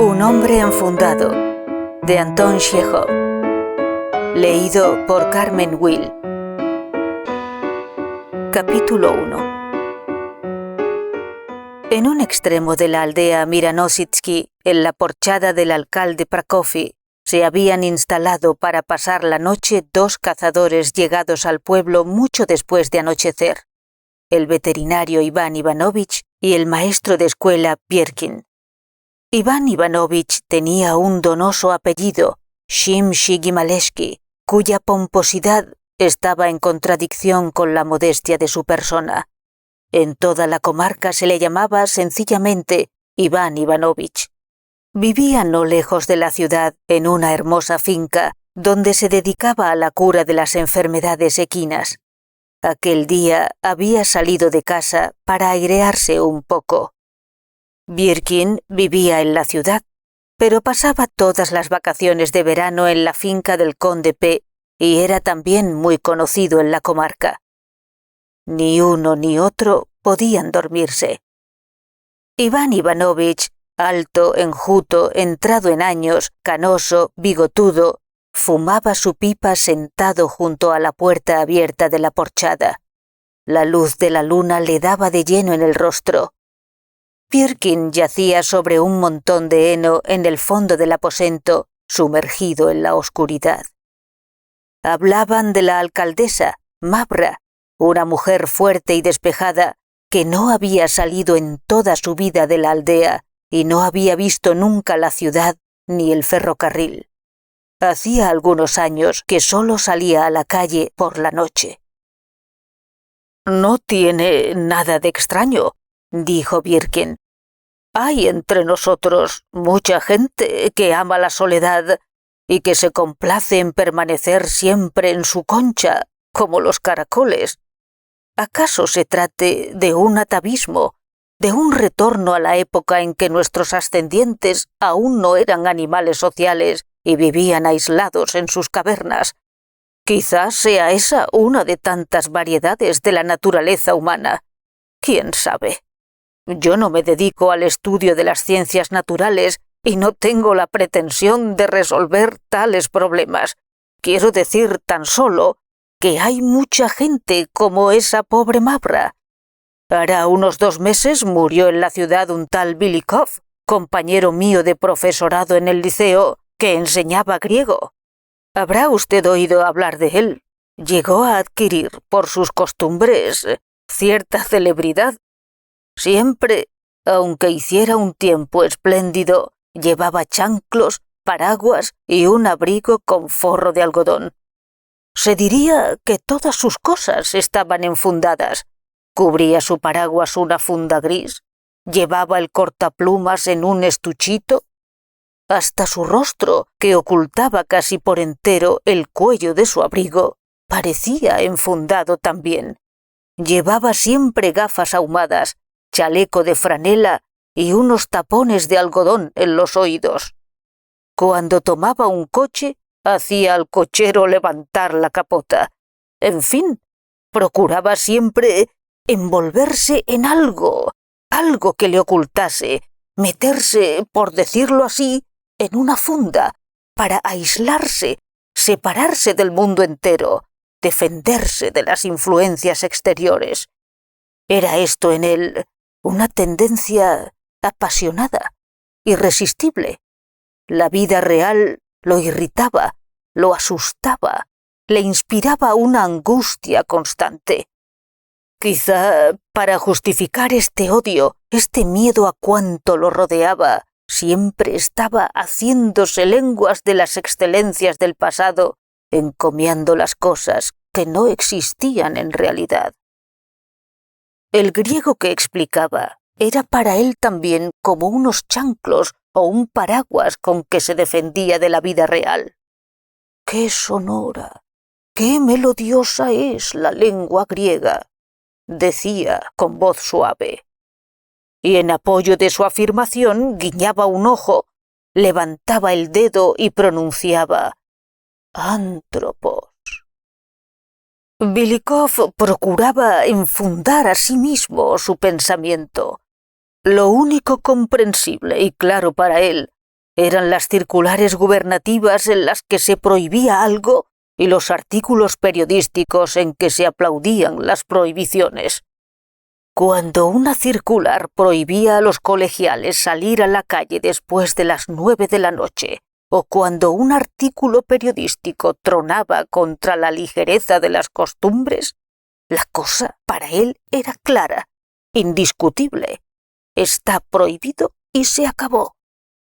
Un hombre enfundado, de Anton Chekhov. Leído por Carmen Will. Capítulo 1. En un extremo de la aldea Miranositsky, en la porchada del alcalde Prokofy, se habían instalado para pasar la noche dos cazadores llegados al pueblo mucho después de anochecer: el veterinario Iván Ivanovich y el maestro de escuela Pierkin. Iván Ivanovich tenía un donoso apellido, Shimshi-Gimalevsky, cuya pomposidad estaba en contradicción con la modestia de su persona. En toda la comarca se le llamaba sencillamente Iván Ivanovich. Vivía no lejos de la ciudad, en una hermosa finca, donde se dedicaba a la cura de las enfermedades equinas. Aquel día había salido de casa para airearse un poco. Birkin vivía en la ciudad, pero pasaba todas las vacaciones de verano en la finca del conde P. y era también muy conocido en la comarca. Ni uno ni otro podían dormirse. Iván Ivanovich, alto, enjuto, entrado en años, canoso, bigotudo, fumaba su pipa sentado junto a la puerta abierta de la porchada. La luz de la luna le daba de lleno en el rostro. Pierkin yacía sobre un montón de heno en el fondo del aposento, sumergido en la oscuridad. Hablaban de la alcaldesa, Mavra, una mujer fuerte y despejada, que no había salido en toda su vida de la aldea y no había visto nunca la ciudad ni el ferrocarril. Hacía algunos años que solo salía a la calle por la noche. «No tiene nada de extraño», dijo Birkin. «Hay entre nosotros mucha gente que ama la soledad y que se complace en permanecer siempre en su concha, como los caracoles. ¿Acaso se trate de un atavismo, de un retorno a la época en que nuestros ascendientes aún no eran animales sociales y vivían aislados en sus cavernas? Quizás sea esa una de tantas variedades de la naturaleza humana. ¿Quién sabe? Yo no me dedico al estudio de las ciencias naturales y no tengo la pretensión de resolver tales problemas. Quiero decir tan solo que hay mucha gente como esa pobre Mavra. Hará unos 2 meses murió en la ciudad un tal Bilikov, compañero mío de profesorado en el liceo, que enseñaba griego. Habrá usted oído hablar de él. Llegó a adquirir, por sus costumbres, cierta celebridad. Siempre, aunque hiciera un tiempo espléndido, llevaba chanclos, paraguas y un abrigo con forro de algodón. Se diría que todas sus cosas estaban enfundadas. Cubría su paraguas una funda gris, llevaba el cortaplumas en un estuchito. Hasta su rostro, que ocultaba casi por entero el cuello de su abrigo, parecía enfundado también. Llevaba siempre gafas ahumadas, chaleco de franela y unos tapones de algodón en los oídos. Cuando tomaba un coche, hacía al cochero levantar la capota. En fin, procuraba siempre envolverse en algo que le ocultase, meterse, por decirlo así, en una funda, para aislarse, separarse del mundo entero, defenderse de las influencias exteriores. Era esto en él una tendencia apasionada, irresistible. La vida real lo irritaba, lo asustaba, le inspiraba una angustia constante. Quizá para justificar este odio, este miedo a cuanto lo rodeaba, siempre estaba haciéndose lenguas de las excelencias del pasado, encomiando las cosas que no existían en realidad. El griego que explicaba era para él también como unos chanclos o un paraguas con que se defendía de la vida real. ¡Qué sonora, qué melodiosa es la lengua griega!, decía con voz suave. Y en apoyo de su afirmación guiñaba un ojo, levantaba el dedo y pronunciaba «Antropos». Bilikov procuraba enfundar a sí mismo su pensamiento. Lo único comprensible y claro para él Eran las circulares gubernativas en las que se prohibía algo y los artículos periodísticos en que se aplaudían las prohibiciones. Cuando una circular prohibía a los colegiales salir a la calle después de las 9 de la noche, o cuando un artículo periodístico tronaba contra la ligereza de las costumbres, la cosa para él era clara, indiscutible. Está prohibido y se acabó.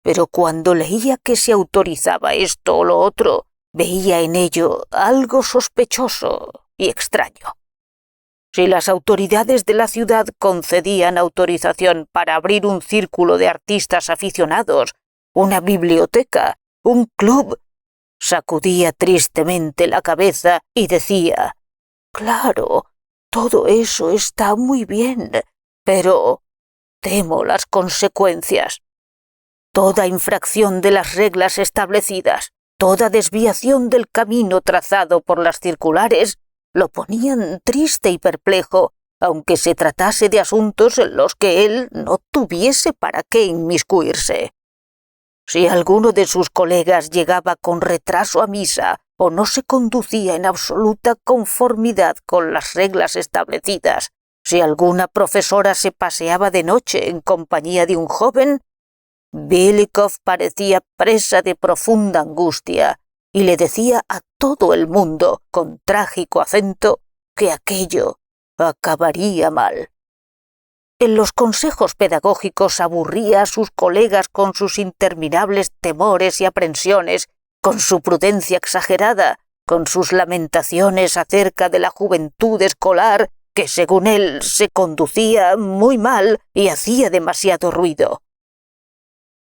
Pero cuando leía que se autorizaba esto o lo otro, veía en ello algo sospechoso y extraño. Si las autoridades de la ciudad concedían autorización para abrir un círculo de artistas aficionados, una biblioteca, un club, sacudía tristemente la cabeza y decía: «Claro, todo eso está muy bien, pero temo las consecuencias. Toda infracción de las reglas establecidas, toda desviación del camino trazado por las circulares, lo ponían triste y perplejo, aunque se tratase de asuntos en los que él no tuviese para qué inmiscuirse. Si alguno de sus colegas llegaba con retraso a misa o no se conducía en absoluta conformidad con las reglas establecidas, si alguna profesora se paseaba de noche en compañía de un joven, Belikov parecía presa de profunda angustia y le decía a todo el mundo, con trágico acento, que aquello acabaría mal. En los consejos pedagógicos aburría a sus colegas con sus interminables temores y aprensiones, con su prudencia exagerada, con sus lamentaciones acerca de la juventud escolar que, según él, se conducía muy mal y hacía demasiado ruido.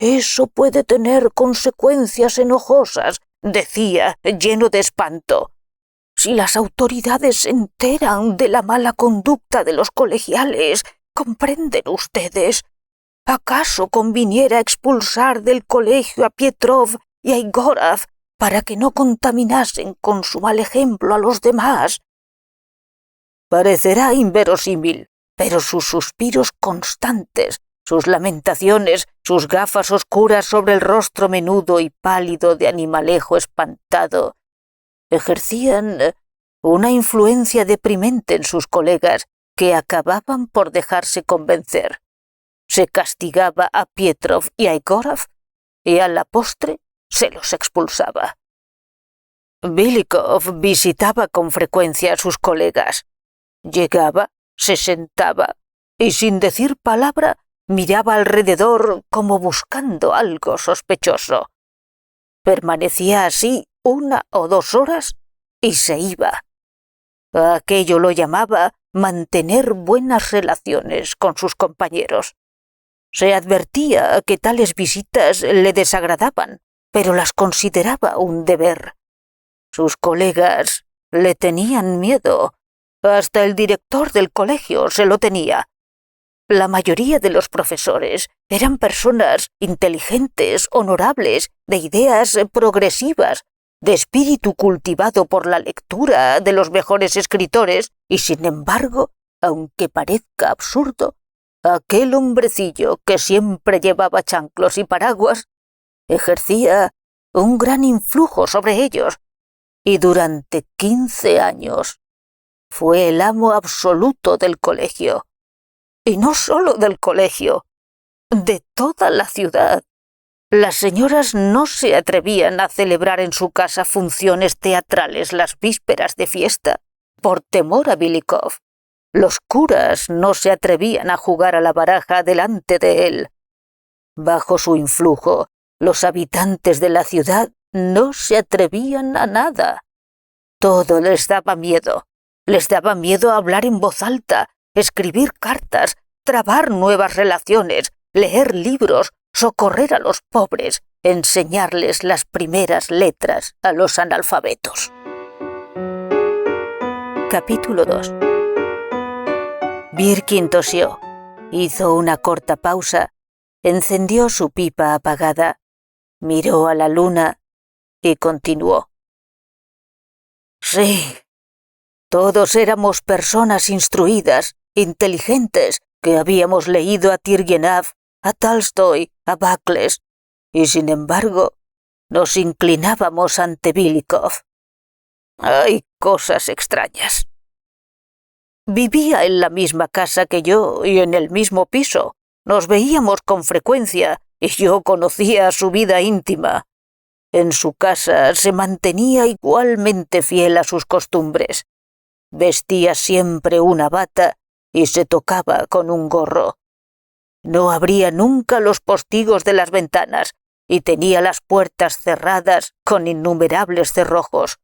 «Eso puede tener consecuencias enojosas», decía, lleno de espanto. «Si las autoridades se enteran de la mala conducta de los colegiales, ¿comprenden ustedes? ¿Acaso conviniera expulsar del colegio a Pietrov y a Igorov para que no contaminasen con su mal ejemplo a los demás?» Parecerá inverosímil, pero sus suspiros constantes, sus lamentaciones, sus gafas oscuras sobre el rostro menudo y pálido de animalejo espantado, ejercían una influencia deprimente en sus colegas que acababan por dejarse convencer. Se castigaba a Pietrov y a Igorov y a la postre se los expulsaba. Belikov visitaba con frecuencia a sus colegas. Llegaba, se sentaba y sin decir palabra miraba alrededor como buscando algo sospechoso. Permanecía así 1 o 2 horas y se iba. A aquello lo llamaba mantener buenas relaciones con sus compañeros. Se advertía que tales visitas le desagradaban, pero las consideraba un deber. Sus colegas le tenían miedo. Hasta el director del colegio se lo tenía. La mayoría de los profesores eran personas inteligentes, honorables, de ideas progresivas, de espíritu cultivado por la lectura de los mejores escritores, y sin embargo, aunque parezca absurdo, aquel hombrecillo que siempre llevaba chanclos y paraguas ejercía un gran influjo sobre ellos, y durante 15 años fue el amo absoluto del colegio. Y no solo del colegio, de toda la ciudad. Las señoras no se atrevían a celebrar en su casa funciones teatrales las vísperas de fiesta, por temor a Belikov. Los curas no se atrevían a jugar a la baraja delante de él. Bajo su influjo, los habitantes de la ciudad no se atrevían a nada. Todo les daba miedo. Les daba miedo hablar en voz alta, escribir cartas, trabar nuevas relaciones, leer libros, socorrer a los pobres, enseñarles las primeras letras a los analfabetos. Capítulo 2. Birkin tosió, hizo una corta pausa, encendió su pipa apagada, miró a la luna y continuó. Sí, todos éramos personas instruidas, inteligentes, que habíamos leído a Turgenev, a Tolstoy, a Bacles, y sin embargo nos inclinábamos ante Belikov. Hay cosas extrañas. Vivía en la misma casa que yo y en el mismo piso. Nos veíamos con frecuencia y yo conocía su vida íntima. En su casa se mantenía igualmente fiel a sus costumbres. Vestía siempre una bata y se tocaba con un gorro. No abría nunca los postigos de las ventanas y tenía las puertas cerradas con innumerables cerrojos.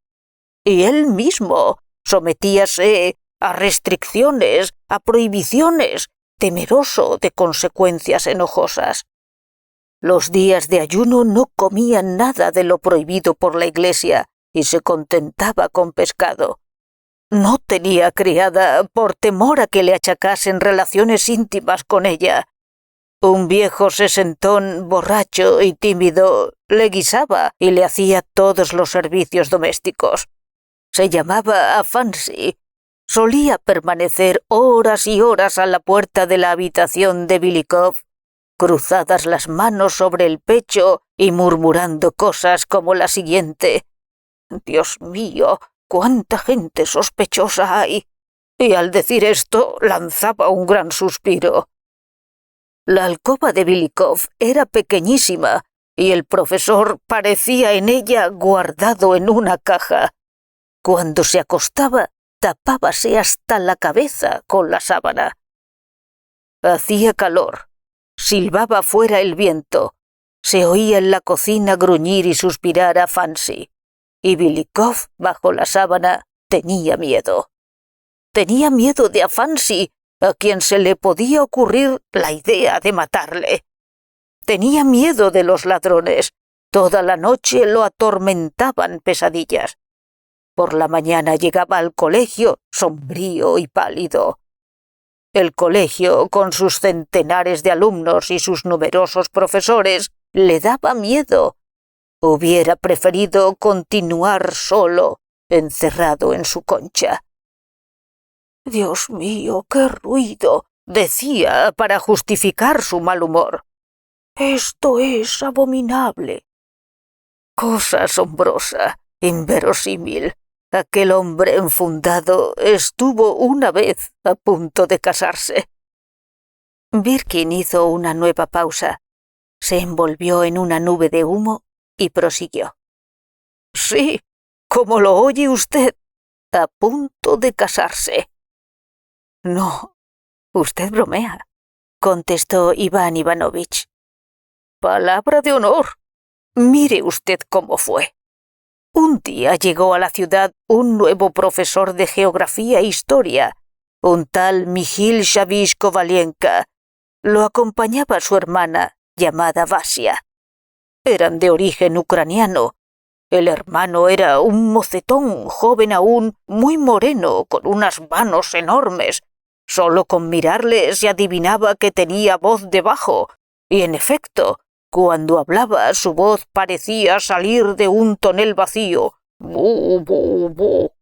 Y él mismo sometíase a restricciones, a prohibiciones, temeroso de consecuencias enojosas. Los días de ayuno no comía nada de lo prohibido por la Iglesia y se contentaba con pescado. No tenía criada por temor a que le achacasen relaciones íntimas con ella. Un viejo sesentón, borracho y tímido, le guisaba y le hacía todos los servicios domésticos. Se llamaba Afansi. Solía permanecer horas y horas a la puerta de la habitación de Belikov, cruzadas las manos sobre el pecho y murmurando cosas como la siguiente: «Dios mío, cuánta gente sospechosa hay». Y al decir esto lanzaba un gran suspiro. La alcoba de Belikov era pequeñísima y el profesor parecía en ella guardado en una caja. Cuando se acostaba, tapábase hasta la cabeza con la sábana. Hacía calor. Silbaba fuera el viento. Se oía en la cocina gruñir y suspirar a Fancy. Y Belikov, bajo la sábana, tenía miedo. Tenía miedo de Afansi, a quien se le podía ocurrir la idea de matarle. Tenía miedo de los ladrones. Toda la noche lo atormentaban pesadillas. Por la mañana llegaba al colegio sombrío y pálido. El colegio, con sus centenares de alumnos y sus numerosos profesores, le daba miedo. Hubiera preferido continuar solo, encerrado en su concha. «Dios mío, qué ruido», decía para justificar su mal humor. «Esto es abominable». Cosa asombrosa, inverosímil. Aquel hombre enfundado estuvo una vez a punto de casarse. Birkin hizo una nueva pausa. Se envolvió en una nube de humo y prosiguió. «Sí, como lo oye usted, a punto de casarse». «No, usted bromea», contestó Iván Ivanovich. «Palabra de honor. Mire usted cómo fue. Un día llegó a la ciudad un nuevo profesor de geografía e historia, un tal Mikhil Shavish Kovalenka. Lo acompañaba su hermana, llamada Vasia. Eran de origen ucraniano. El hermano era un mocetón, joven aún, muy moreno, con unas manos enormes. Solo con mirarle se adivinaba que tenía voz de bajo, y en efecto, cuando hablaba su voz parecía salir de un tonel vacío. «Bu, bu, bu».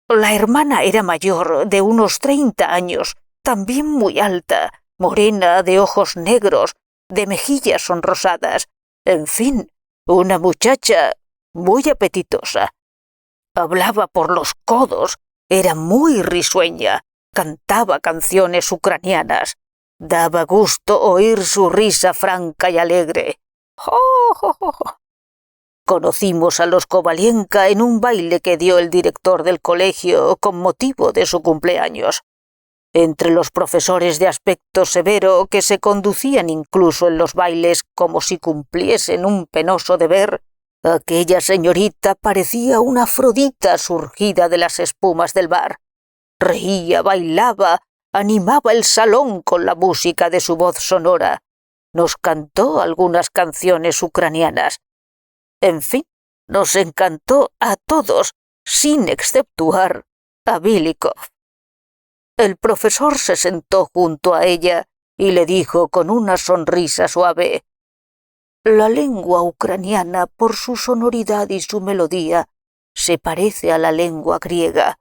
La hermana era mayor, de unos 30 años, también muy alta, morena, de ojos negros, de mejillas sonrosadas, en fin, una muchacha muy apetitosa. Hablaba por los codos, era muy risueña, cantaba canciones ucranianas. Daba gusto oír su risa franca y alegre. ¡Jo, jo, jo, jo! Conocimos a los Kovalenka en un baile que dio el director del colegio con motivo de su cumpleaños. Entre los profesores de aspecto severo que se conducían incluso en los bailes como si cumpliesen un penoso deber, aquella señorita parecía una Afrodita surgida de las espumas del bar. Reía, bailaba, animaba el salón con la música de su voz sonora. Nos cantó algunas canciones ucranianas. En fin, nos encantó a todos, sin exceptuar a Belikov. El profesor se sentó junto a ella y le dijo con una sonrisa suave: «La lengua ucraniana, por su sonoridad y su melodía, se parece a la lengua griega».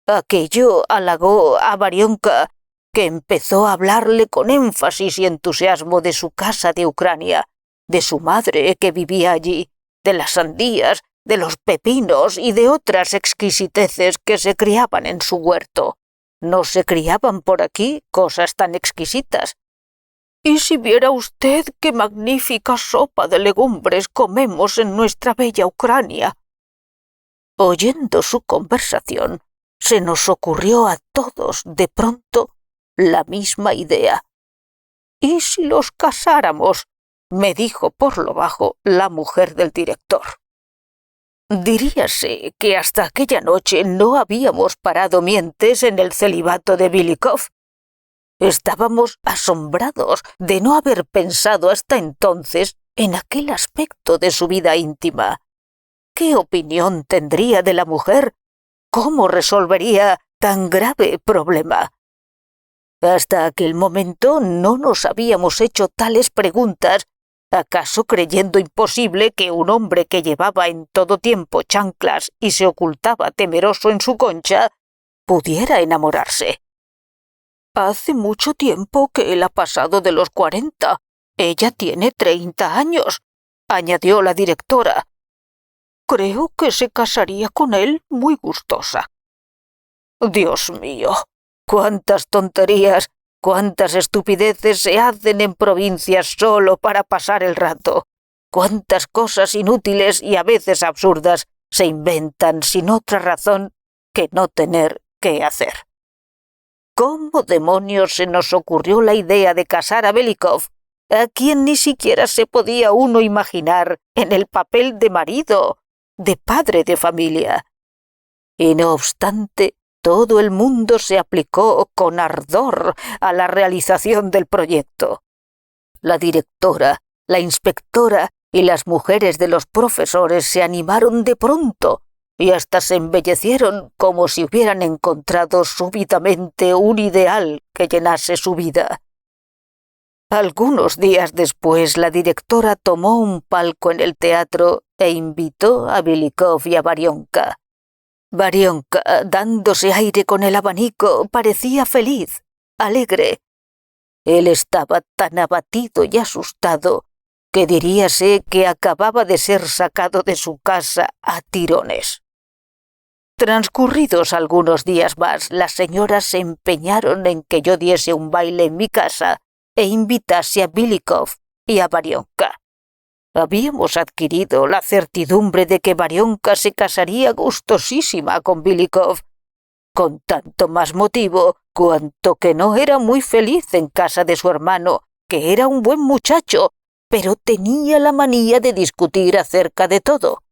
Aquello halagó a Varionka, que empezó a hablarle con énfasis y entusiasmo de su casa de Ucrania, de su madre que vivía allí, de las sandías, de los pepinos y de otras exquisiteces que se criaban en su huerto. No se criaban por aquí cosas tan exquisitas. Y si viera usted qué magnífica sopa de legumbres comemos en nuestra bella Ucrania. Oyendo su conversación, se nos ocurrió a todos de pronto la misma idea. ¿Y si los casáramos?, me dijo por lo bajo la mujer del director. Diríase que hasta aquella noche no habíamos parado mientes en el celibato de Belikov. Estábamos asombrados de no haber pensado hasta entonces en aquel aspecto de su vida íntima. ¿Qué opinión tendría de la mujer? ¿Cómo resolvería tan grave problema? Hasta aquel momento no nos habíamos hecho tales preguntas, acaso creyendo imposible que un hombre que llevaba en todo tiempo chanclas y se ocultaba temeroso en su concha pudiera enamorarse. Hace mucho tiempo que él ha pasado de los 40. Ella tiene 30 años, añadió la directora. Creo que se casaría con él muy gustosa. Dios mío, cuántas tonterías, cuántas estupideces se hacen en provincias solo para pasar el rato. Cuántas cosas inútiles y a veces absurdas se inventan sin otra razón que no tener qué hacer. ¿Cómo demonios se nos ocurrió la idea de casar a Belikov, a quien ni siquiera se podía uno imaginar en el papel de marido, de padre de familia? Y no obstante, todo el mundo se aplicó con ardor a la realización del proyecto. La directora, la inspectora y las mujeres de los profesores se animaron de pronto y hasta se embellecieron como si hubieran encontrado súbitamente un ideal que llenase su vida. Algunos días después, la directora tomó un palco en el teatro e invitó a Belikov y a Varionka. Varionka, dándose aire con el abanico, parecía feliz, alegre. Él estaba tan abatido y asustado que diríase que acababa de ser sacado de su casa a tirones. Transcurridos algunos días más, las señoras se empeñaron en que yo diese un baile en mi casa e invitase a Belikov y a Varionka. Habíamos adquirido la certidumbre de que Varionka se casaría gustosísima con Belikov, con tanto más motivo cuanto que no era muy feliz en casa de su hermano, que era un buen muchacho, pero tenía la manía de discutir acerca de todo.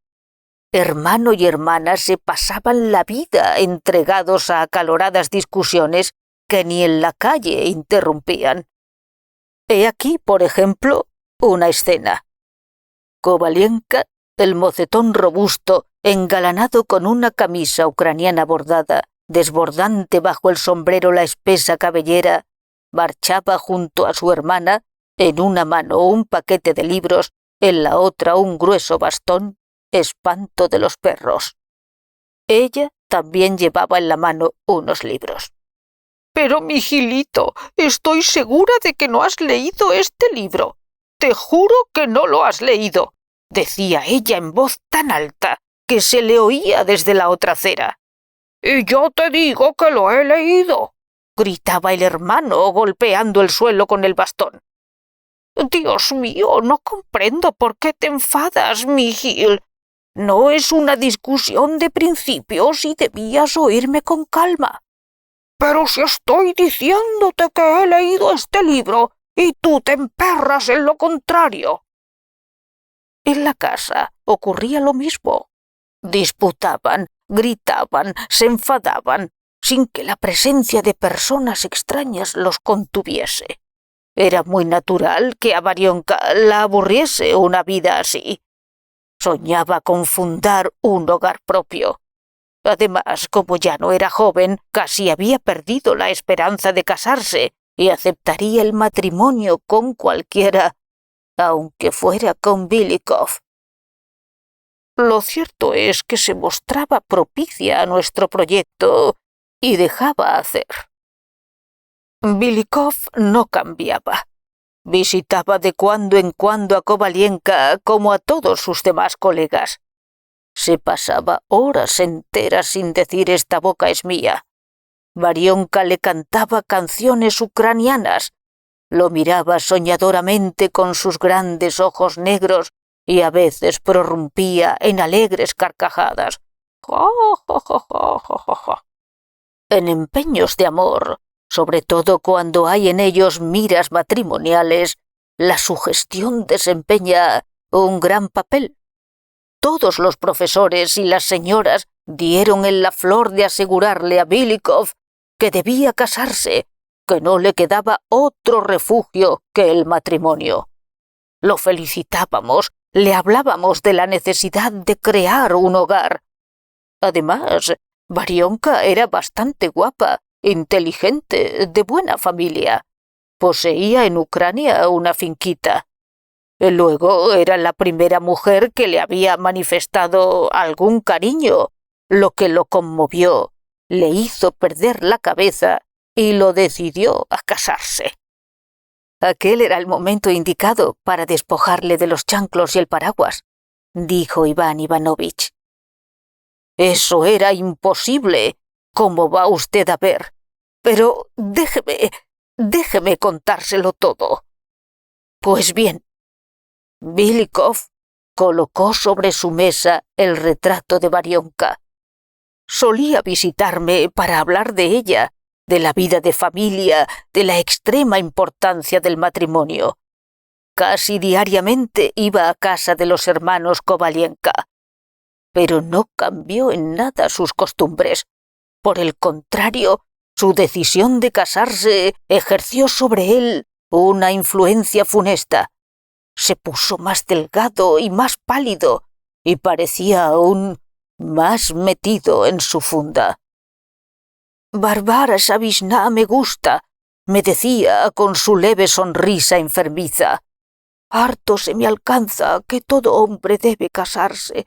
Hermano y hermana se pasaban la vida entregados a acaloradas discusiones que ni en la calle interrumpían. He aquí, por ejemplo, una escena. Kovalenka, el mocetón robusto, engalanado con una camisa ucraniana bordada, desbordante bajo el sombrero la espesa cabellera, marchaba junto a su hermana, en una mano un paquete de libros, en la otra un grueso bastón, espanto de los perros. Ella también llevaba en la mano unos libros. «Pero, mi Gilito, estoy segura de que no has leído este libro. Te juro que no lo has leído», decía ella en voz tan alta que se le oía desde la otra acera. «Y yo te digo que lo he leído», gritaba el hermano golpeando el suelo con el bastón. «Dios mío, no comprendo por qué te enfadas, mi Gil. No es una discusión de principios y debías oírme con calma». «Pero si estoy diciéndote que he leído este libro y tú te emperras en lo contrario». En la casa ocurría lo mismo. Disputaban, gritaban, se enfadaban, sin que la presencia de personas extrañas los contuviese. Era muy natural que a Varionka la aburriese una vida así. Soñaba con fundar un hogar propio. Además, como ya no era joven, casi había perdido la esperanza de casarse y aceptaría el matrimonio con cualquiera, aunque fuera con Belikov. Lo cierto es que se mostraba propicia a nuestro proyecto y dejaba hacer. Belikov no cambiaba. Visitaba de cuando en cuando a Kovalenka como a todos sus demás colegas. Se pasaba horas enteras sin decir «esta boca es mía». Varionka le cantaba canciones ucranianas, lo miraba soñadoramente con sus grandes ojos negros y a veces prorrumpía en alegres carcajadas. En empeños de amor, sobre todo cuando hay en ellos miras matrimoniales, la sugestión desempeña un gran papel. Todos los profesores y las señoras dieron en la flor de asegurarle a Belikov que debía casarse, que no le quedaba otro refugio que el matrimonio. Lo felicitábamos, le hablábamos de la necesidad de crear un hogar. Además, Varionka era bastante guapa, inteligente, de buena familia. Poseía en Ucrania una finquita. Luego era la primera mujer que le había manifestado algún cariño, lo que lo conmovió, le hizo perder la cabeza y lo decidió a casarse. Aquel era el momento indicado para despojarle de los chanclos y el paraguas, dijo Iván Ivanovich. Eso era imposible, como va usted a ver. Pero déjeme contárselo todo. Pues bien, Belikov colocó sobre su mesa el retrato de Varionka. Solía visitarme para hablar de ella, de la vida de familia, de la extrema importancia del matrimonio. Casi diariamente iba a casa de los hermanos Kovalenka. Pero no cambió en nada sus costumbres. Por el contrario, su decisión de casarse ejerció sobre él una influencia funesta. Se puso más delgado y más pálido, y parecía aún más metido en su funda. «Varvara Savishna me gusta», me decía con su leve sonrisa enfermiza. «Harto se me alcanza que todo hombre debe casarse.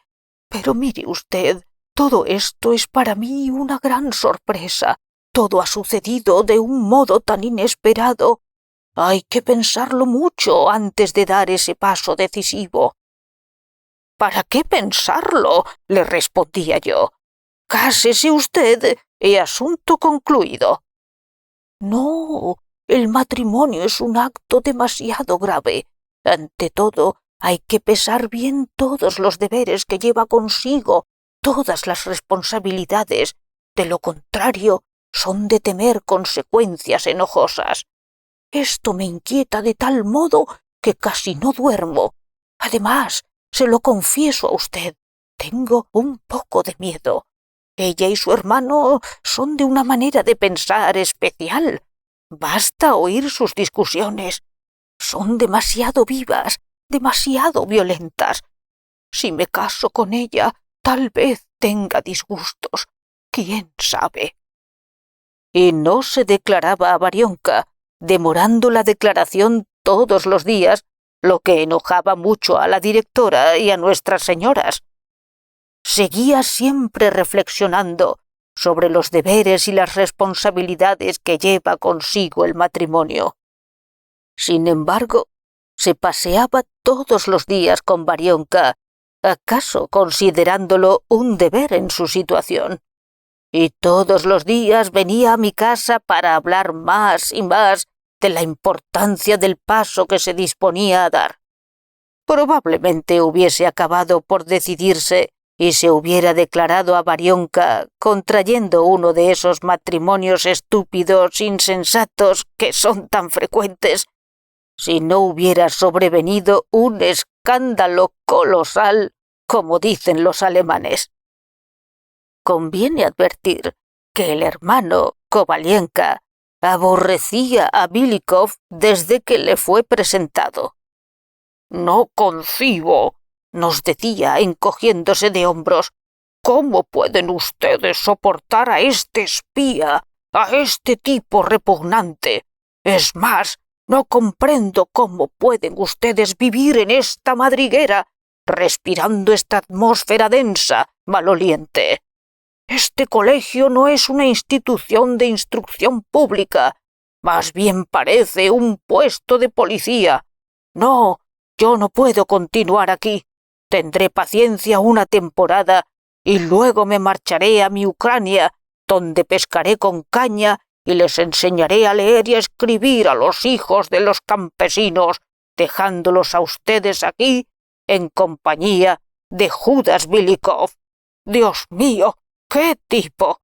Pero mire usted, todo esto es para mí una gran sorpresa. Todo ha sucedido de un modo tan inesperado. Hay que pensarlo mucho antes de dar ese paso decisivo». «¿Para qué pensarlo?», le respondía yo. «Cásese usted y asunto concluido». «No, el matrimonio es un acto demasiado grave. Ante todo, hay que pesar bien todos los deberes que lleva consigo, todas las responsabilidades. De lo contrario, son de temer consecuencias enojosas. Esto me inquieta de tal modo que casi no duermo. Además, se lo confieso a usted, tengo un poco de miedo. Ella y su hermano son de una manera de pensar especial. Basta oír sus discusiones. Son demasiado vivas, demasiado violentas. Si me caso con ella, tal vez tenga disgustos. ¿Quién sabe?» Y no se declaraba a Varionka, demorando la declaración todos los días, lo que enojaba mucho a la directora y a nuestras señoras. Seguía siempre reflexionando sobre los deberes y las responsabilidades que lleva consigo el matrimonio. Sin embargo, se paseaba todos los días con Varionka, acaso considerándolo un deber en su situación. Y todos los días venía a mi casa para hablar más y más de la importancia del paso que se disponía a dar. Probablemente hubiese acabado por decidirse y se hubiera declarado a Varionka contrayendo uno de esos matrimonios estúpidos, insensatos, que son tan frecuentes, si no hubiera sobrevenido un escándalo colosal, como dicen los alemanes. Conviene advertir que el hermano Kovalenka aborrecía a Belikov desde que le fue presentado. «No concibo», nos decía encogiéndose de hombros, «cómo pueden ustedes soportar a este espía, a este tipo repugnante. Es más, no comprendo cómo pueden ustedes vivir en esta madriguera, respirando esta atmósfera densa, maloliente. Este colegio no es una institución de instrucción pública. Más bien parece un puesto de policía. No, yo no puedo continuar aquí. Tendré paciencia una temporada y luego me marcharé a mi Ucrania, donde pescaré con caña y les enseñaré a leer y a escribir a los hijos de los campesinos, dejándolos a ustedes aquí en compañía de Judas Belikov. Dios mío, ¡qué tipo!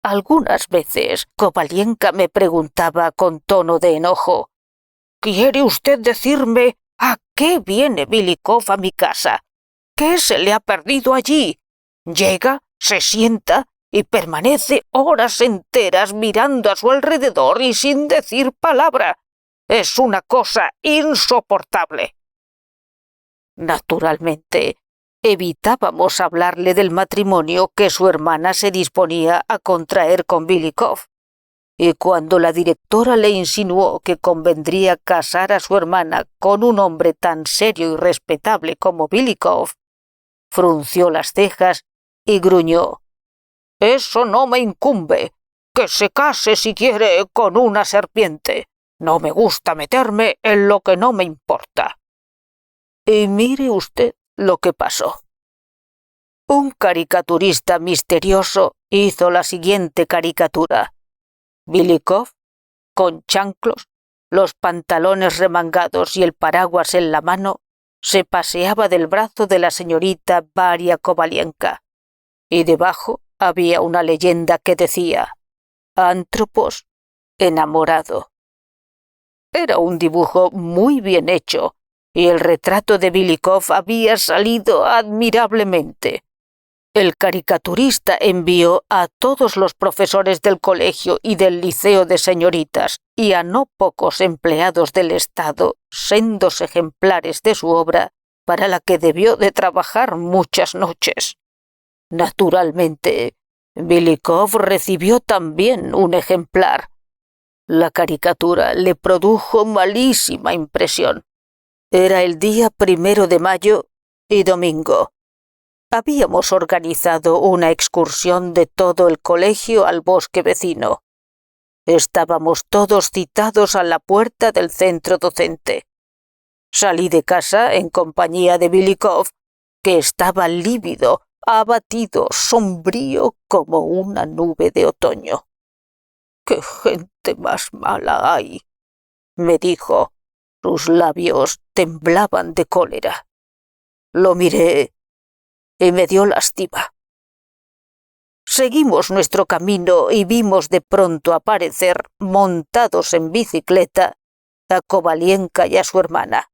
Algunas veces Kovalenka me preguntaba con tono de enojo: ¿Quiere usted decirme a qué viene Belikov a mi casa? ¿Qué se le ha perdido allí? Llega, se sienta y permanece horas enteras mirando a su alrededor y sin decir palabra. Es una cosa insoportable. Naturalmente, evitábamos hablarle del matrimonio que su hermana se disponía a contraer con Belikov, y cuando la directora le insinuó que convendría casar a su hermana con un hombre tan serio y respetable como Belikov, frunció las cejas y gruñó: «Eso no me incumbe. Que se case si quiere con una serpiente. No me gusta meterme en lo que no me importa». Y mire usted lo que pasó. Un caricaturista misterioso hizo la siguiente caricatura: Belikov, con chanclos, los pantalones remangados y el paraguas en la mano, se paseaba del brazo de la señorita Varia Kovalenka, y debajo había una leyenda que decía: Antropos, enamorado. Era un dibujo muy bien hecho, y el retrato de Belikov había salido admirablemente. El caricaturista envió a todos los profesores del colegio y del liceo de señoritas y a no pocos empleados del Estado sendos ejemplares de su obra, para la que debió de trabajar muchas noches. Naturalmente, Belikov recibió también un ejemplar. La caricatura le produjo malísima impresión. Era el día 1 de mayo y domingo. Habíamos organizado una excursión de todo el colegio al bosque vecino. Estábamos todos citados a la puerta del centro docente. Salí de casa en compañía de Belikov, que estaba lívido, abatido, sombrío como una nube de otoño. «¡Qué gente más mala hay!», me dijo. Sus labios temblaban de cólera. Lo miré y me dio lástima. Seguimos nuestro camino y vimos de pronto aparecer, montados en bicicleta, a Kovalenka y a su hermana.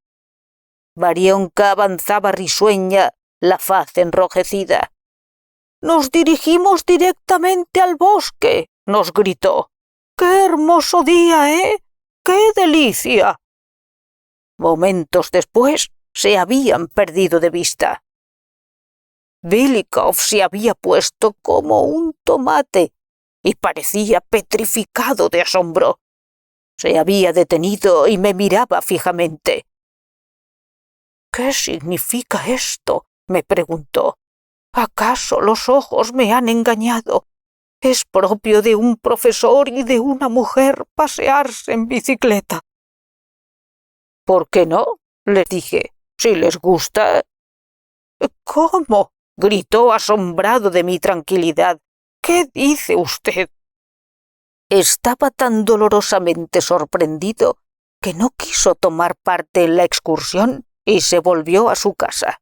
Varionka avanzaba risueña, la faz enrojecida. «Nos dirigimos directamente al bosque», nos gritó. «¡Qué hermoso día, ¡Qué delicia!». Momentos después se habían perdido de vista. Belikov se había puesto como un tomate y parecía petrificado de asombro. Se había detenido y me miraba fijamente. «¿Qué significa esto?», me preguntó. «¿Acaso los ojos me han engañado? Es propio de un profesor y de una mujer pasearse en bicicleta». «¿Por qué no?», les dije. «Si les gusta». «¿Cómo?», gritó asombrado de mi tranquilidad. «¿Qué dice usted?». Estaba tan dolorosamente sorprendido que no quiso tomar parte en la excursión y se volvió a su casa.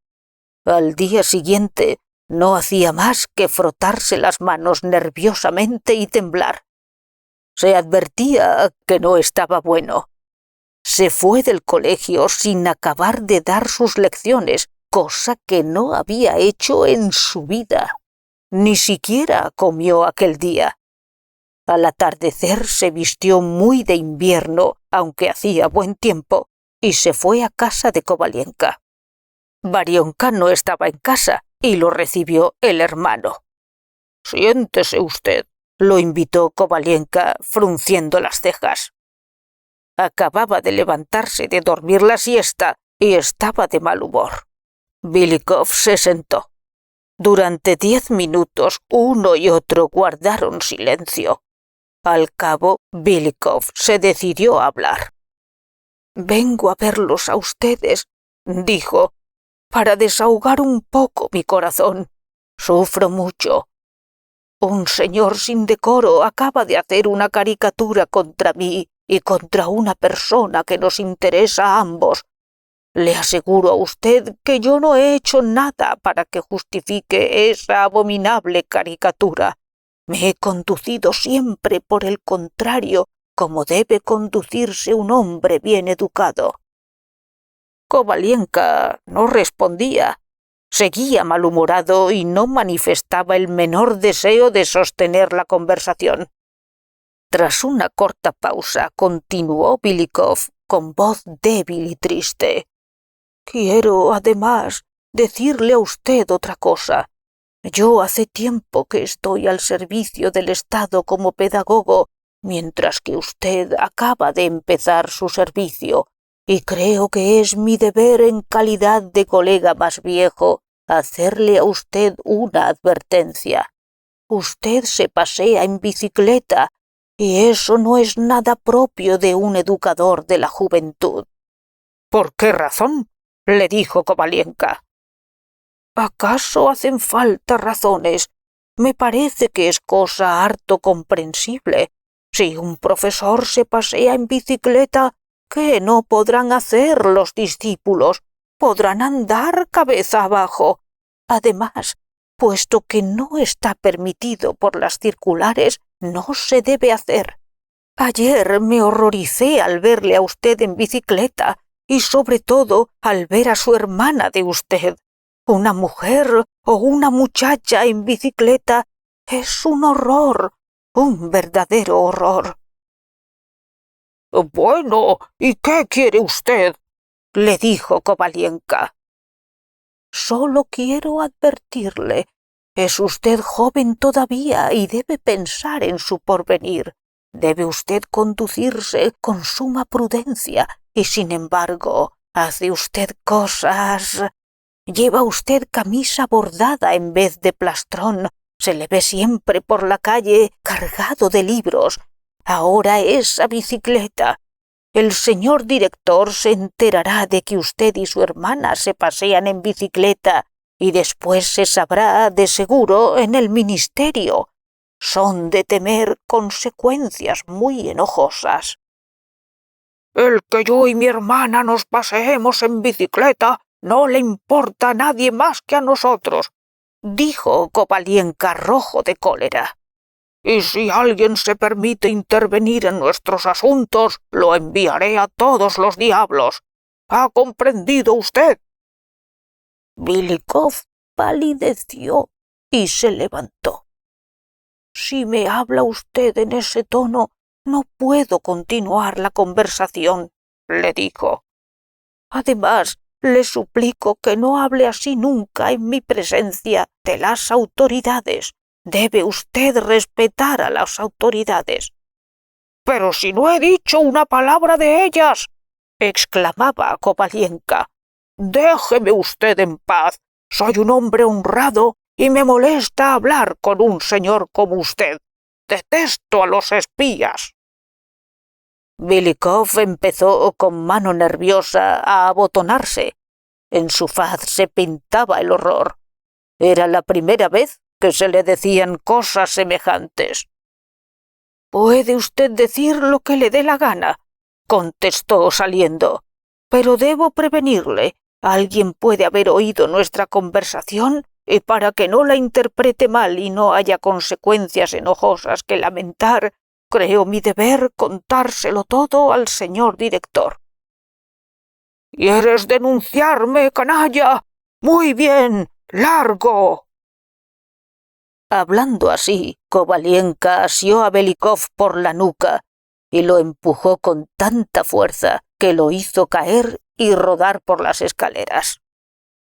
Al día siguiente no hacía más que frotarse las manos nerviosamente y temblar. Se advertía que no estaba bueno. Se fue del colegio sin acabar de dar sus lecciones, cosa que no había hecho en su vida. Ni siquiera comió aquel día. Al atardecer se vistió muy de invierno, aunque hacía buen tiempo, y se fue a casa de Kovalenka. Varionka no estaba en casa y lo recibió el hermano. «Siéntese usted», lo invitó Kovalenka, frunciendo las cejas. Acababa de levantarse de dormir la siesta y estaba de mal humor. Belikov se sentó. Durante 10 minutos uno y otro guardaron silencio. Al cabo, Belikov se decidió a hablar. «Vengo a verlos a ustedes», dijo, «para desahogar un poco mi corazón. Sufro mucho. Un señor sin decoro acaba de hacer una caricatura contra mí y contra una persona que nos interesa a ambos. Le aseguro a usted que yo no he hecho nada para que justifique esa abominable caricatura. Me he conducido siempre, por el contrario, como debe conducirse un hombre bien educado». Kovalenka no respondía. Seguía malhumorado y no manifestaba el menor deseo de sostener la conversación. Tras una corta pausa, continuó Belikov con voz débil y triste. «Quiero, además, decirle a usted otra cosa. Yo hace tiempo que estoy al servicio del Estado como pedagogo, mientras que usted acaba de empezar su servicio, y creo que es mi deber en calidad de colega más viejo hacerle a usted una advertencia. Usted se pasea en bicicleta, y eso no es nada propio de un educador de la juventud». «¿Por qué razón?», le dijo Kovalenka. «¿Acaso hacen falta razones? Me parece que es cosa harto comprensible. Si un profesor se pasea en bicicleta, ¿qué no podrán hacer los discípulos? Podrán andar cabeza abajo. Además, puesto que no está permitido por las circulares, no se debe hacer. Ayer me horroricé al verle a usted en bicicleta y sobre todo al ver a su hermana de usted. Una mujer o una muchacha en bicicleta es un horror, un verdadero horror». «Bueno, ¿y qué quiere usted?», le dijo Kovalenka. «Solo quiero advertirle. Es usted joven todavía y debe pensar en su porvenir. Debe usted conducirse con suma prudencia y, sin embargo, hace usted cosas. Lleva usted camisa bordada en vez de plastrón. Se le ve siempre por la calle cargado de libros. Ahora esa bicicleta. El señor director se enterará de que usted y su hermana se pasean en bicicleta y después se sabrá de seguro en el ministerio. Son de temer consecuencias muy enojosas». «El que yo y mi hermana nos paseemos en bicicleta no le importa a nadie más que a nosotros», dijo Kovalenka rojo de cólera. «Y si alguien se permite intervenir en nuestros asuntos, lo enviaré a todos los diablos. ¿Ha comprendido usted?». Belikov palideció y se levantó. «Si me habla usted en ese tono, no puedo continuar la conversación», le dijo. «Además, le suplico que no hable así nunca en mi presencia de las autoridades. Debe usted respetar a las autoridades». «Pero si no he dicho una palabra de ellas», exclamaba Kovalenka. «Déjeme usted en paz. Soy un hombre honrado y me molesta hablar con un señor como usted. Detesto a los espías». Belikov empezó con mano nerviosa a abotonarse. En su faz se pintaba el horror. Era la primera vez que se le decían cosas semejantes. «Puede usted decir lo que le dé la gana», contestó saliendo, «pero debo prevenirle. Alguien puede haber oído nuestra conversación y para que no la interprete mal y no haya consecuencias enojosas que lamentar, creo mi deber contárselo todo al señor director». «¿Quieres denunciarme, canalla? Muy bien, largo». Hablando así, Kovalenka asió a Belikov por la nuca y lo empujó con tanta fuerza que lo hizo caer y rodar por las escaleras.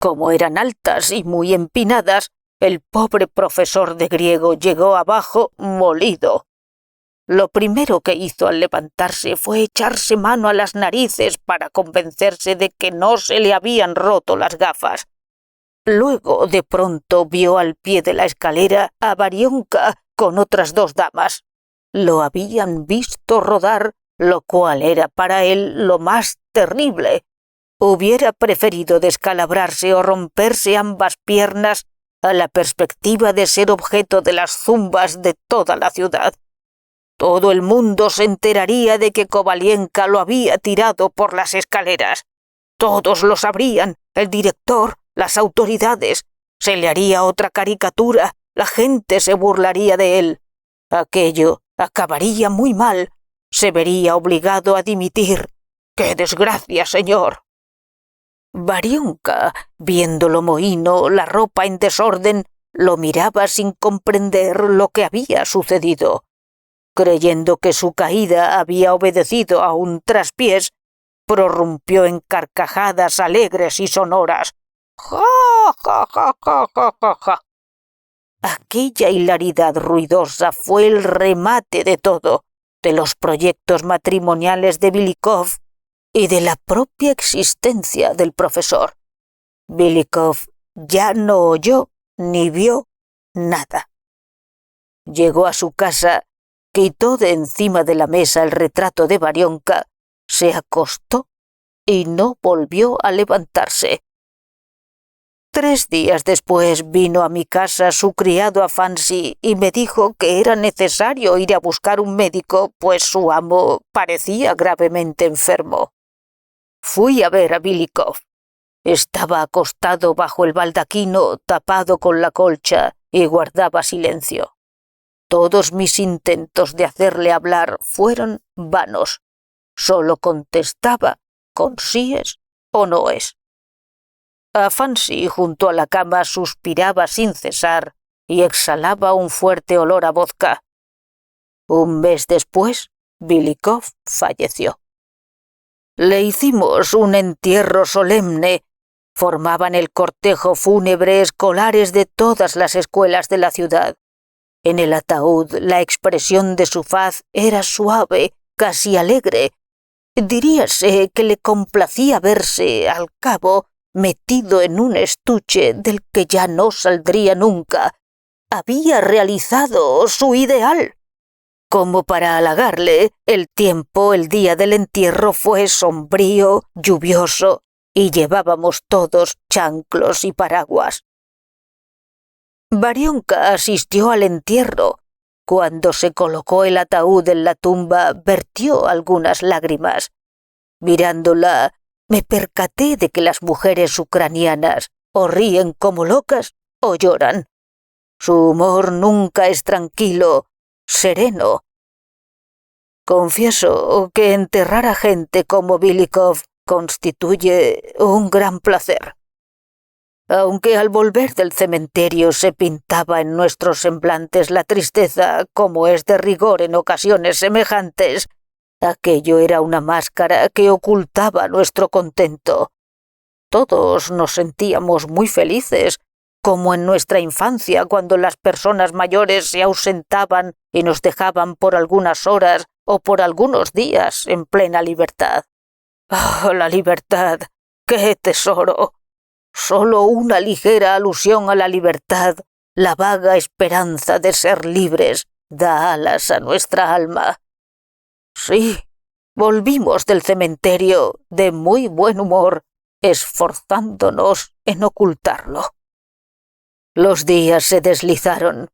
Como eran altas y muy empinadas, el pobre profesor de griego llegó abajo molido. Lo primero que hizo al levantarse fue echarse mano a las narices para convencerse de que no se le habían roto las gafas. Luego, de pronto, vio al pie de la escalera a Varionka con otras dos damas. lo habían visto rodar, lo cual era para él lo más terrible. Hubiera preferido descalabrarse o romperse ambas piernas a la perspectiva de ser objeto de las zumbas de toda la ciudad. Todo el mundo se enteraría de que Kovalenka lo había tirado por las escaleras. Todos lo sabrían, el director, las autoridades. Se le haría otra caricatura, la gente se burlaría de él. Aquello acabaría muy mal. Se vería obligado a dimitir. ¡Qué desgracia, señor! Varionka, viéndolo mohino, la ropa en desorden, lo miraba sin comprender lo que había sucedido. Creyendo que su caída había obedecido a un traspiés, prorrumpió en carcajadas alegres y sonoras. ¡Ja, ja, ja, ja, ja, ja, ja! Aquella hilaridad ruidosa fue el remate de todo, de los proyectos matrimoniales de Belikov y de la propia existencia del profesor. Belikov ya no oyó ni vio nada. Llegó a su casa, quitó de encima de la mesa el retrato de Varionka, se acostó y no volvió a levantarse. 3 días después vino a mi casa su criado Afansi y me dijo que era necesario ir a buscar un médico, pues su amo parecía gravemente enfermo. Fui a ver a Belikov. Estaba acostado bajo el baldaquino, tapado con la colcha, y guardaba silencio. Todos mis intentos de hacerle hablar fueron vanos. Solo contestaba con síes o noes. Afansi, junto a la cama, suspiraba sin cesar y exhalaba un fuerte olor a vodka. 1 mes después, Belikov falleció. Le hicimos un entierro solemne. Formaban el cortejo fúnebre escolares de todas las escuelas de la ciudad. En el ataúd la expresión de su faz era suave, casi alegre. Diríase que le complacía verse, al cabo, metido en un estuche del que ya no saldría nunca. Había realizado su ideal. Como para halagarle, el día del entierro fue sombrío, lluvioso, y llevábamos todos chanclos y paraguas. Varionka asistió al entierro. Cuando se colocó el ataúd en la tumba, vertió algunas lágrimas. Mirándola, me percaté de que las mujeres ucranianas o ríen como locas o lloran. Su humor nunca es tranquilo, sereno. Confieso que enterrar a gente como Belikov constituye un gran placer. Aunque al volver del cementerio se pintaba en nuestros semblantes la tristeza, como es de rigor en ocasiones semejantes, aquello era una máscara que ocultaba nuestro contento. Todos nos sentíamos muy felices, como en nuestra infancia cuando las personas mayores se ausentaban y nos dejaban por algunas horas o por algunos días en plena libertad. ¡Oh, la libertad! ¡Qué tesoro! Solo una ligera alusión a la libertad, la vaga esperanza de ser libres, da alas a nuestra alma. Sí, volvimos del cementerio de muy buen humor, esforzándonos en ocultarlo. Los días se deslizaron.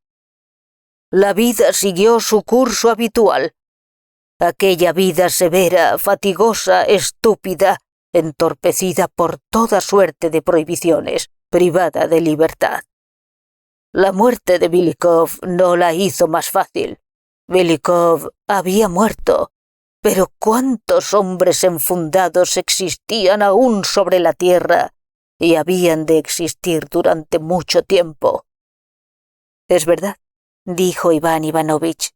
La vida siguió su curso habitual. Aquella vida severa, fatigosa, estúpida, entorpecida por toda suerte de prohibiciones, privada de libertad. La muerte de Belikov no la hizo más fácil. Belikov había muerto, pero ¿cuántos hombres enfundados existían aún sobre la tierra y habían de existir durante mucho tiempo? Es verdad, dijo Iván Ivanovich.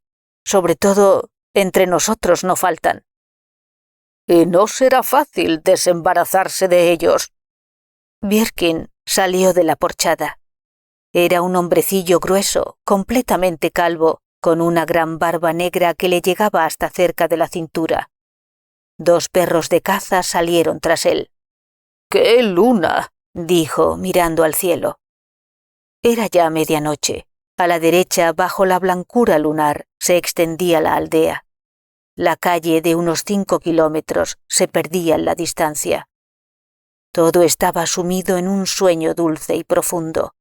Sobre todo, entre nosotros no faltan. Y no será fácil desembarazarse de ellos. Birkin salió de la porchada. Era un hombrecillo grueso, completamente calvo, con una gran barba negra que le llegaba hasta cerca de la cintura. 2 perros de caza salieron tras él. ¡Qué luna!, dijo, mirando al cielo. Era ya medianoche. A la derecha, bajo la blancura lunar, se extendía la aldea. La calle de unos 5 kilómetros se perdía en la distancia. Todo estaba sumido en un sueño dulce y profundo.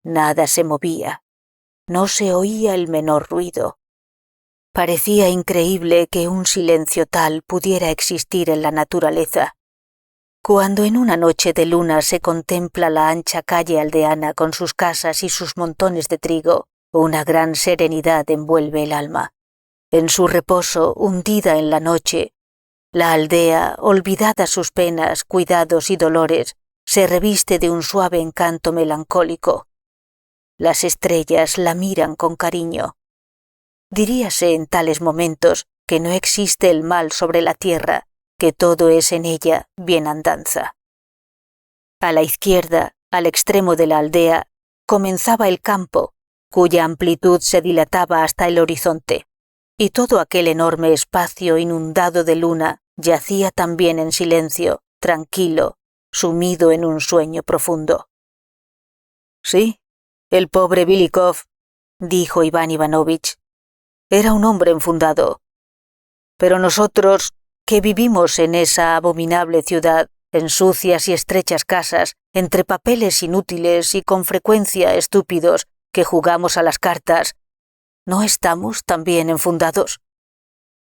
Nada se movía. No se oía el menor ruido. Parecía increíble que un silencio tal pudiera existir en la naturaleza. Cuando en una noche de luna se contempla la ancha calle aldeana con sus casas y sus montones de trigo, una gran serenidad envuelve el alma. En su reposo, hundida en la noche, la aldea, olvidada sus penas, cuidados y dolores, se reviste de un suave encanto melancólico. Las estrellas la miran con cariño. Diríase en tales momentos que no existe el mal sobre la tierra, que todo es en ella bienandanza. A la izquierda, al extremo de la aldea, comenzaba el campo, cuya amplitud se dilataba hasta el horizonte, y todo aquel enorme espacio inundado de luna yacía también en silencio, tranquilo, sumido en un sueño profundo. Sí, el pobre Belikov, dijo Iván Ivanovich, era un hombre enfundado. Pero nosotros, que vivimos en esa abominable ciudad, en sucias y estrechas casas, entre papeles inútiles y con frecuencia estúpidos, que jugamos a las cartas, ¿no estamos también enfundados?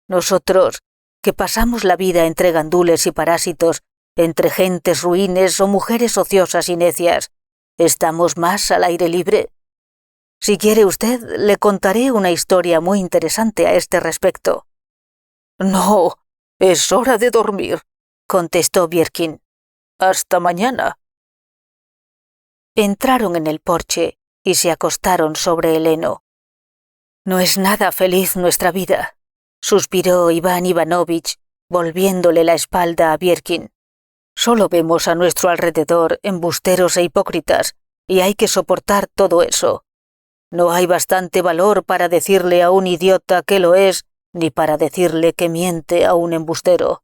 Nosotros, que pasamos la vida entre gandules y parásitos, entre gentes ruines o mujeres ociosas y necias, ¿estamos más al aire libre? Si quiere usted, le contaré una historia muy interesante a este respecto. No, es hora de dormir, contestó Bierkin. Hasta mañana. Entraron en el porche y se acostaron sobre el heno. No es nada feliz nuestra vida, suspiró Iván Ivanovich, volviéndole la espalda a Bierkin. Solo vemos a nuestro alrededor embusteros e hipócritas, y hay que soportar todo eso. No hay bastante valor para decirle a un idiota que lo es, ni para decirle que miente a un embustero.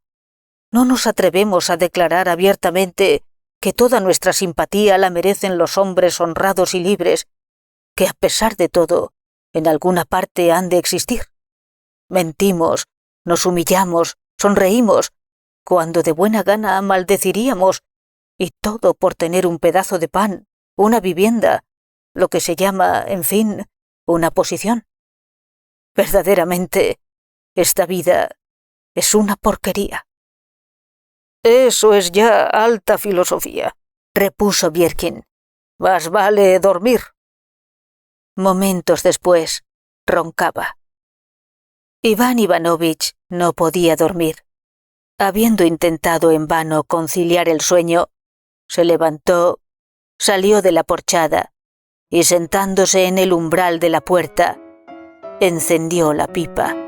No nos atrevemos a declarar abiertamente que toda nuestra simpatía la merecen los hombres honrados y libres, que a pesar de todo, en alguna parte han de existir. Mentimos, nos humillamos, sonreímos, cuando de buena gana maldeciríamos, y todo por tener un pedazo de pan, una vivienda, lo que se llama, en fin, una posición. Verdaderamente, esta vida es una porquería. Eso es ya alta filosofía, repuso Bierkin. Más vale dormir. Momentos después, roncaba. Iván Ivanovich no podía dormir. Habiendo intentado en vano conciliar el sueño, se levantó, salió de la porchada y sentándose en el umbral de la puerta, encendió la pipa.